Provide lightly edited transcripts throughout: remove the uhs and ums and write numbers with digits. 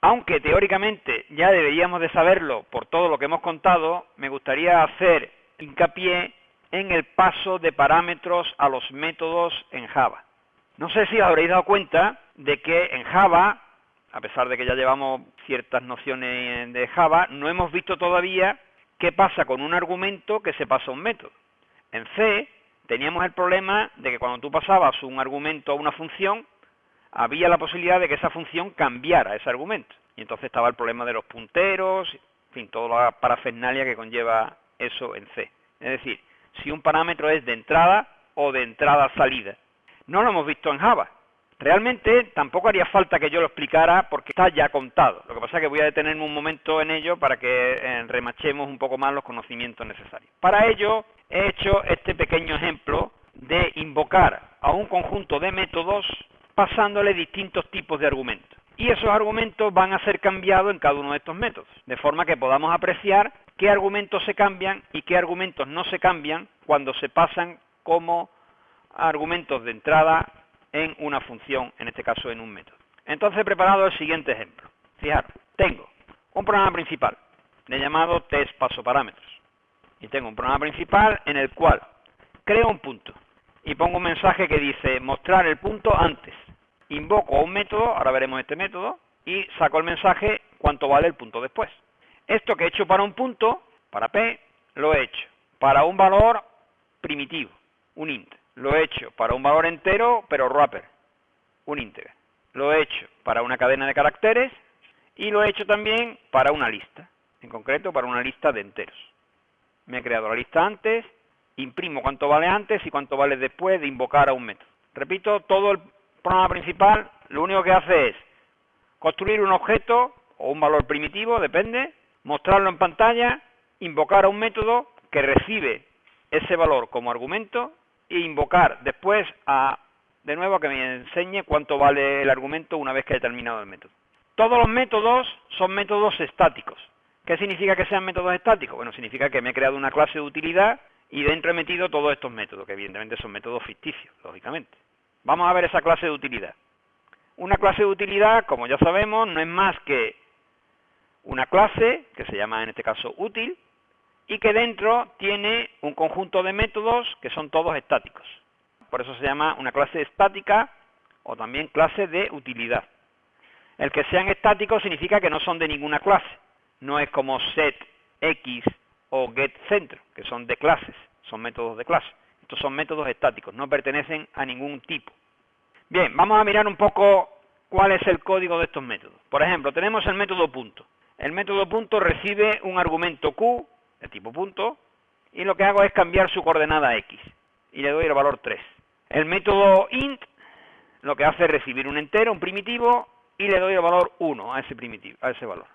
Aunque teóricamente ya deberíamos de saberlo por todo lo que hemos contado, me gustaría hacer hincapié en el paso de parámetros a los métodos en Java. No sé si os habréis dado cuenta de que en Java, a pesar de que ya llevamos ciertas nociones de Java, no hemos visto todavía qué pasa con un argumento que se pasa a un método. En C teníamos el problema de que cuando tú pasabas un argumento a una función, había la posibilidad de que esa función cambiara ese argumento. Y entonces estaba el problema de los punteros, en fin, toda la parafernalia que conlleva eso en C. Es decir, si un parámetro es de entrada o de entrada-salida. No lo hemos visto en Java. Realmente tampoco haría falta que yo lo explicara porque está ya contado. Lo que pasa es que voy a detenerme un momento en ello para que remachemos un poco más los conocimientos necesarios. Para ello he hecho este pequeño ejemplo de invocar a un conjunto de métodos pasándole distintos tipos de argumentos. Y esos argumentos van a ser cambiados en cada uno de estos métodos, de forma que podamos apreciar qué argumentos se cambian y qué argumentos no se cambian cuando se pasan como argumentos de entrada en una función, en este caso en un método. Entonces he preparado el siguiente ejemplo. Fijaros, tengo un programa principal de llamado test paso parámetros. Y tengo un programa principal en el cual creo un punto y pongo un mensaje que dice mostrar el punto antes. Invoco un método, ahora veremos este método, y saco el mensaje cuánto vale el punto después. Esto que he hecho para un punto, para P, lo he hecho para un valor primitivo, un int. Lo he hecho para un valor entero, pero wrapper, un integer. Lo he hecho para una cadena de caracteres y lo he hecho también para una lista, en concreto para una lista de enteros. Me he creado la lista antes, imprimo cuánto vale antes y cuánto vale después de invocar a un método. Repito, todo el programa principal lo único que hace es construir un objeto o un valor primitivo, depende, mostrarlo en pantalla, invocar a un método que recibe ese valor como argumento e invocar después de nuevo a que me enseñe cuánto vale el argumento una vez que haya terminado el método. Todos los métodos son métodos estáticos. ¿Qué significa que sean métodos estáticos? Bueno, significa que me he creado una clase de utilidad y dentro he metido todos estos métodos, que evidentemente son métodos ficticios, lógicamente. Vamos a ver esa clase de utilidad. Una clase de utilidad, como ya sabemos, no es más que una clase, que se llama en este caso útil, y que dentro tiene un conjunto de métodos que son todos estáticos. Por eso se llama una clase estática o también clase de utilidad. El que sean estáticos significa que no son de ninguna clase. No es como setX o getCentro, que son de clases, son métodos de clase. Estos son métodos estáticos, no pertenecen a ningún tipo. Bien, vamos a mirar un poco cuál es el código de estos métodos. Por ejemplo, tenemos el método punto. El método punto recibe un argumento Q, de tipo punto, y lo que hago es cambiar su coordenada X, y le doy el valor 3. El método int lo que hace es recibir un entero, un primitivo, y le doy el valor 1 a ese primitivo, a ese valor.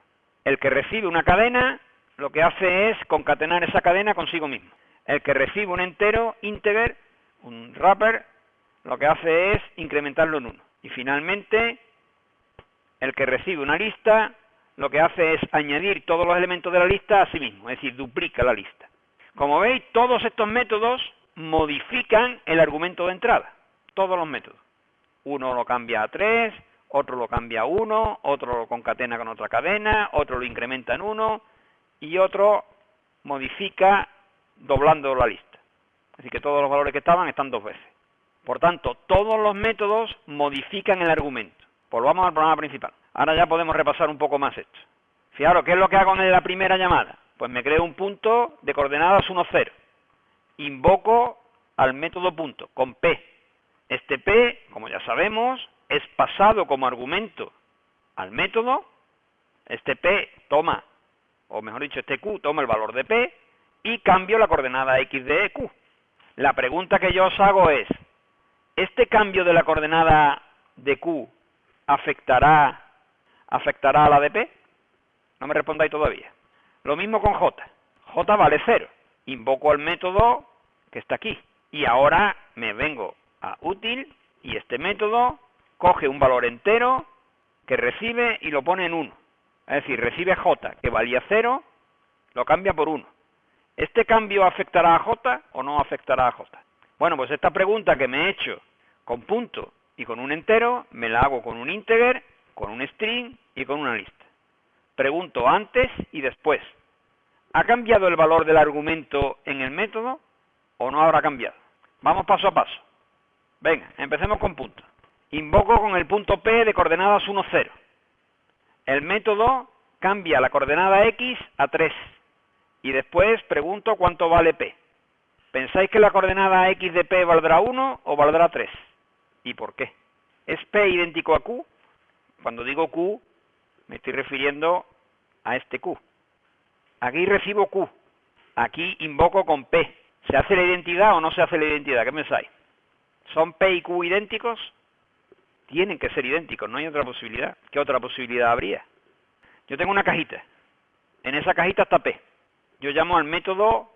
El que recibe una cadena, lo que hace es concatenar esa cadena consigo mismo. El que recibe un entero, integer, un wrapper, lo que hace es incrementarlo en 1. Y finalmente, el que recibe una lista, lo que hace es añadir todos los elementos de la lista a sí mismo, es decir, duplica la lista. Como veis, todos estos métodos modifican el argumento de entrada, todos los métodos. Uno lo cambia a 3, otro lo cambia a 1, otro lo concatena con otra cadena, otro lo incrementa en 1 y otro modifica doblando la lista. Así que todos los valores que estaban están dos veces. Por tanto, todos los métodos modifican el argumento. Volvamos al programa principal. Ahora ya podemos repasar un poco más esto. Fijaros, ¿qué es lo que hago en la primera llamada? Pues me creo un punto de coordenadas 1, 0. Invoco al método punto con P. Este P, como ya sabemos, es pasado como argumento al método. Este P toma, o mejor dicho, este Q toma el valor de P y cambio la coordenada X de Q. La pregunta que yo os hago es, ¿este cambio de la coordenada de Q afectará a la de P? No me respondáis todavía. Lo mismo con J. J vale 0. Invoco al método que está aquí. Y ahora me vengo a útil y este método coge un valor entero que recibe y lo pone en 1. Es decir, recibe J, que valía 0, lo cambia por 1. ¿Este cambio afectará a J o no afectará a J? Bueno, pues esta pregunta que me he hecho con punto y con un entero, me la hago con un integer, con un string y con una lista. Pregunto antes y después. ¿Ha cambiado el valor del argumento en el método o no habrá cambiado? Vamos paso a paso. Venga, empecemos con puntos. Invoco con el punto P de coordenadas 1, 0. El método cambia la coordenada X a 3. Y después pregunto cuánto vale P. ¿Pensáis que la coordenada X de P valdrá 1 o valdrá 3? ¿Y por qué? ¿Es P idéntico a Q? Cuando digo Q, me estoy refiriendo a este Q. Aquí recibo Q. Aquí invoco con P. ¿Se hace la identidad o no se hace la identidad? ¿Qué pensáis? ¿Son P y Q idénticos? Tienen que ser idénticos, no hay otra posibilidad. ¿Qué otra posibilidad habría? Yo tengo una cajita. En esa cajita está P. Yo llamo al método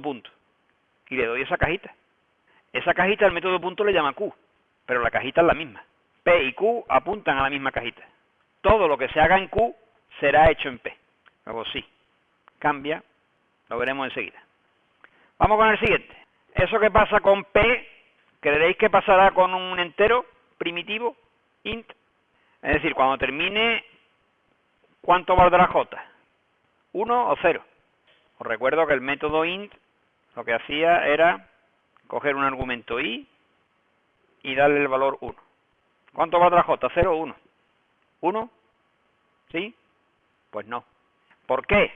punto. Y le doy esa cajita. Esa cajita al método punto le llama Q. Pero la cajita es la misma. P y Q apuntan a la misma cajita. Todo lo que se haga en Q será hecho en P. Luego sí, cambia, lo veremos enseguida. Vamos con el siguiente. Eso que pasa con P, ¿creéis que pasará con un entero primitivo, int? Es decir, cuando termine, ¿cuánto valdrá J? ¿1 o 0? Os recuerdo que el método int lo que hacía era coger un argumento i y darle el valor 1. ¿Cuánto valdrá J? ¿0 o 1? ¿1? ¿Sí? Pues no. ¿Por qué?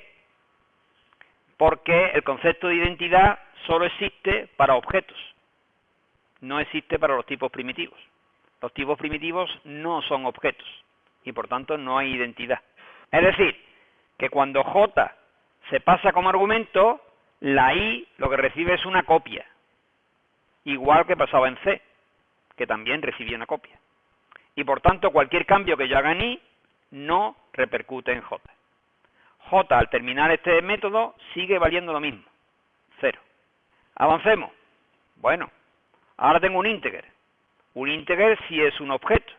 Porque el concepto de identidad solo existe para objetos. No existe para los tipos primitivos. Los tipos primitivos no son objetos y por tanto no hay identidad. Es decir, que cuando J se pasa como argumento, la I lo que recibe es una copia. Igual que pasaba en C, que también recibía una copia. Y por tanto cualquier cambio que yo haga en I no repercute en J. J al terminar este método sigue valiendo lo mismo, 0. Avancemos. Bueno, ahora tengo un integer. Un integer sí es un objeto.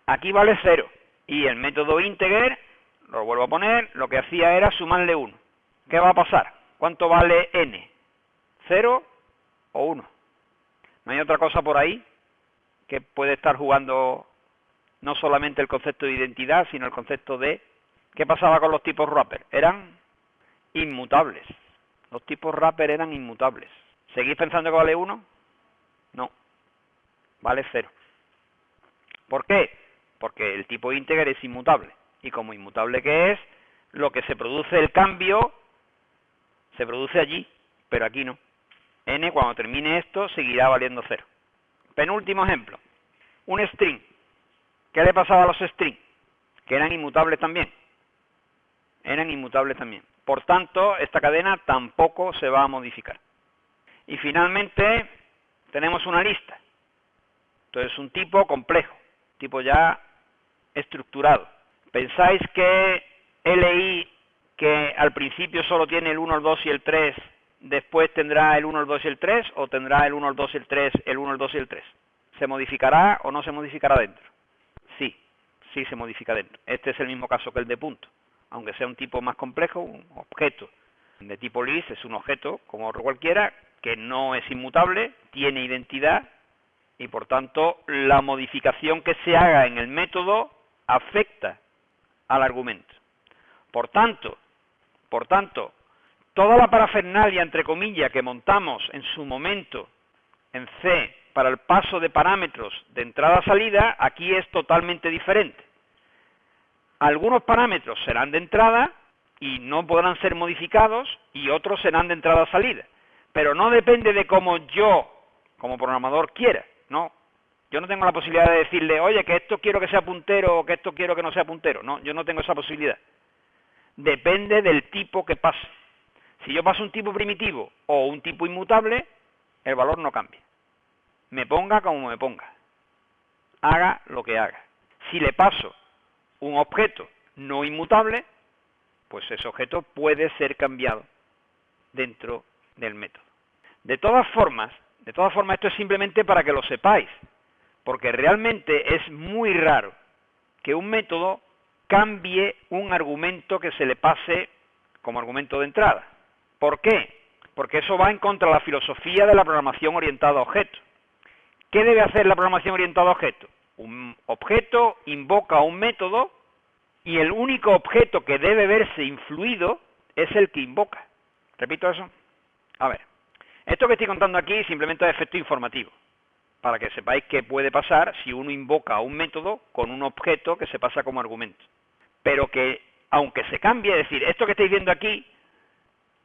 Aquí vale 0. Y el método integer, lo vuelvo a poner, lo que hacía era sumarle 1. ¿Qué va a pasar? ¿Cuánto vale n? ¿0 o 1? ¿No hay otra cosa por ahí que puede estar jugando no solamente el concepto de identidad, sino el concepto de... ¿Qué pasaba con los tipos wrapper? Eran inmutables. Los tipos wrapper eran inmutables. ¿Seguís pensando que vale 1? No. Vale 0. ¿Por qué? Porque el tipo integer es inmutable. Y como inmutable que es, lo que se produce el cambio, se produce allí, pero aquí no. N, cuando termine esto, seguirá valiendo 0. Penúltimo ejemplo. Un string. ¿Qué le pasaba a los strings? Que eran inmutables también. Eran inmutables también. Por tanto, esta cadena tampoco se va a modificar. Y finalmente, tenemos una lista. Entonces, un tipo complejo, tipo ya estructurado. ¿Pensáis que LI, que al principio solo tiene el 1, el 2 y el 3, después tendrá el 1, el 2 y el 3, o tendrá el 1, el 2 y el 3, el 1, el 2 y el 3? ¿Se modificará o no se modificará dentro? Sí, sí se modifica dentro. Este es el mismo caso que el de punto. Aunque sea un tipo más complejo, un objeto de tipo list es un objeto como otro cualquiera, que no es inmutable, tiene identidad, y por tanto la modificación que se haga en el método afecta al argumento. Por tanto, toda la parafernalia, entre comillas, que montamos en su momento en C para el paso de parámetros de entrada-salida, aquí es totalmente diferente. Algunos parámetros serán de entrada y no podrán ser modificados, y otros serán de entrada-salida. Pero no depende de cómo yo, como programador, quiera, ¿no? Yo no tengo la posibilidad de decirle, oye, que esto quiero que sea puntero o que esto quiero que no sea puntero. No, yo no tengo esa posibilidad. Depende del tipo que pase. Si yo paso un tipo primitivo o un tipo inmutable, el valor no cambia. Me ponga como me ponga. Haga lo que haga. Si le paso un objeto no inmutable, pues ese objeto puede ser cambiado dentro del método. De todas formas, esto es simplemente para que lo sepáis, porque realmente es muy raro que un método cambie un argumento que se le pase como argumento de entrada. ¿Por qué? Porque eso va en contra de la filosofía de la programación orientada a objetos. ¿Qué debe hacer la programación orientada a objetos? Un objeto invoca un método y el único objeto que debe verse influido es el que invoca. ¿Repito eso? A ver, esto que estoy contando aquí simplemente es efecto informativo, para que sepáis qué puede pasar si uno invoca a un método con un objeto que se pasa como argumento. Pero que, aunque se cambie, es decir, esto que estáis viendo aquí,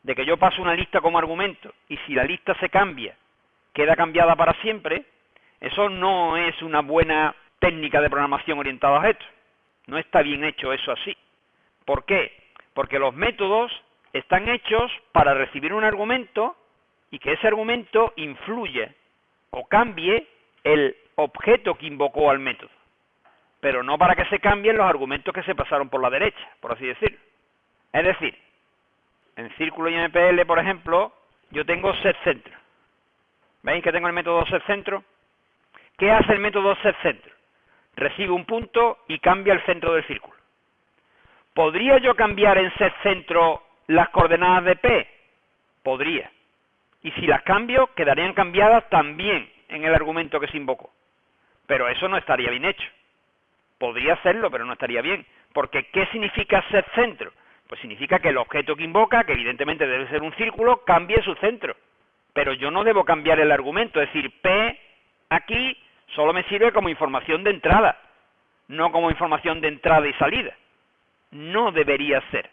de que yo paso una lista como argumento, y si la lista se cambia, queda cambiada para siempre, eso no es una buena técnica de programación orientada a objetos. No está bien hecho eso así. ¿Por qué? Porque los métodos están hechos para recibir un argumento y que ese argumento influya o cambie el objeto que invocó al método, pero no para que se cambien los argumentos que se pasaron por la derecha, por así decirlo. Es decir, en Círculo y MPL, por ejemplo, yo tengo setCentro. ¿Veis que tengo el método setCentro? ¿Qué hace el método setCentro? Recibe un punto y cambia el centro del círculo. ¿Podría yo cambiar en setCentro las coordenadas de P? Podría. Y si las cambio, quedarían cambiadas también en el argumento que se invocó. Pero eso no estaría bien hecho. Podría hacerlo, pero no estaría bien. Porque, ¿qué significa setCentro? Pues significa que el objeto que invoca, que evidentemente debe ser un círculo, cambie su centro. Pero yo no debo cambiar el argumento. Es decir, P aquí solo me sirve como información de entrada, no como información de entrada y salida. No debería ser.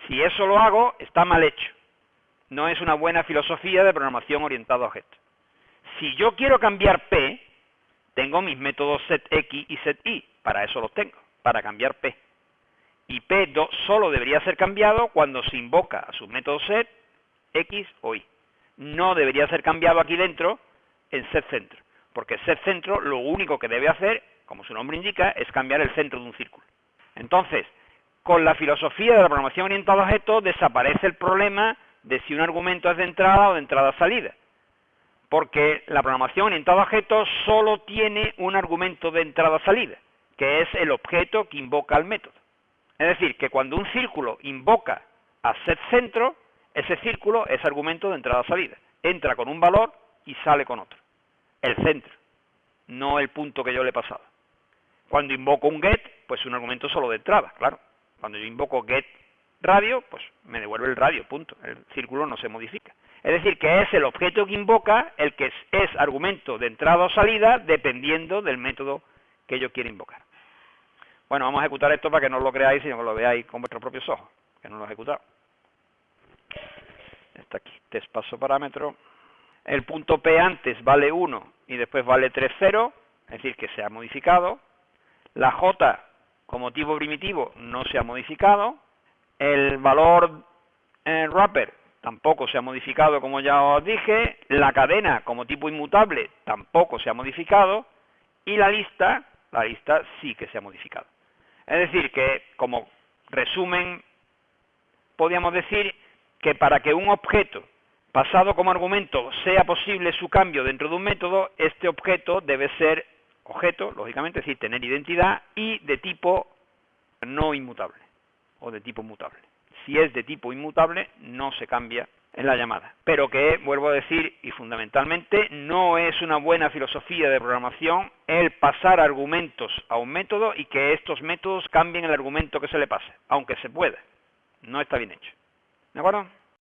Si eso lo hago, está mal hecho. No es una buena filosofía de programación orientada a objetos. Si yo quiero cambiar P, tengo mis métodos setX y setY. Para eso los tengo, para cambiar P. Y P solo debería ser cambiado cuando se invoca a sus métodos set, X o Y. No debería ser cambiado aquí dentro en setCentro, porque setCentro lo único que debe hacer, como su nombre indica, es cambiar el centro de un círculo. Entonces, con la filosofía de la programación orientada a objetos desaparece el problema de si un argumento es de entrada o de entrada-salida, porque la programación orientada a objetos solo tiene un argumento de entrada-salida, que es el objeto que invoca al método. Es decir, que cuando un círculo invoca a setCentro, ese círculo es argumento de entrada-salida. Entra con un valor y sale con otro. El centro, no el punto que yo le he pasado. Cuando invoco un get, pues es un argumento solo de entrada, claro. Cuando yo invoco get radio, pues me devuelve el radio, punto. El círculo no se modifica. Es decir, que es el objeto que invoca el que es argumento de entrada o salida dependiendo del método que yo quiera invocar. Bueno, vamos a ejecutar esto para que no lo creáis, sino que lo veáis con vuestros propios ojos, que no lo he ejecutado. Está aquí, test paso parámetro. El punto P antes vale 1 y después vale 3, 0, es decir, que se ha modificado. La J como tipo primitivo no se ha modificado. El valor wrapper tampoco se ha modificado, como ya os dije. La cadena como tipo inmutable tampoco se ha modificado. Y la lista sí que se ha modificado. Es decir, que como resumen, podríamos decir que para que un objeto pasado como argumento sea posible su cambio dentro de un método, este objeto debe ser objeto, lógicamente, es decir, tener identidad y de tipo no inmutable o de tipo mutable. Si es de tipo inmutable, no se cambia en la llamada. Pero que, vuelvo a decir, y fundamentalmente, no es una buena filosofía de programación el pasar argumentos a un método y que estos métodos cambien el argumento que se le pase, aunque se pueda. No está bien hecho. ¿De acuerdo?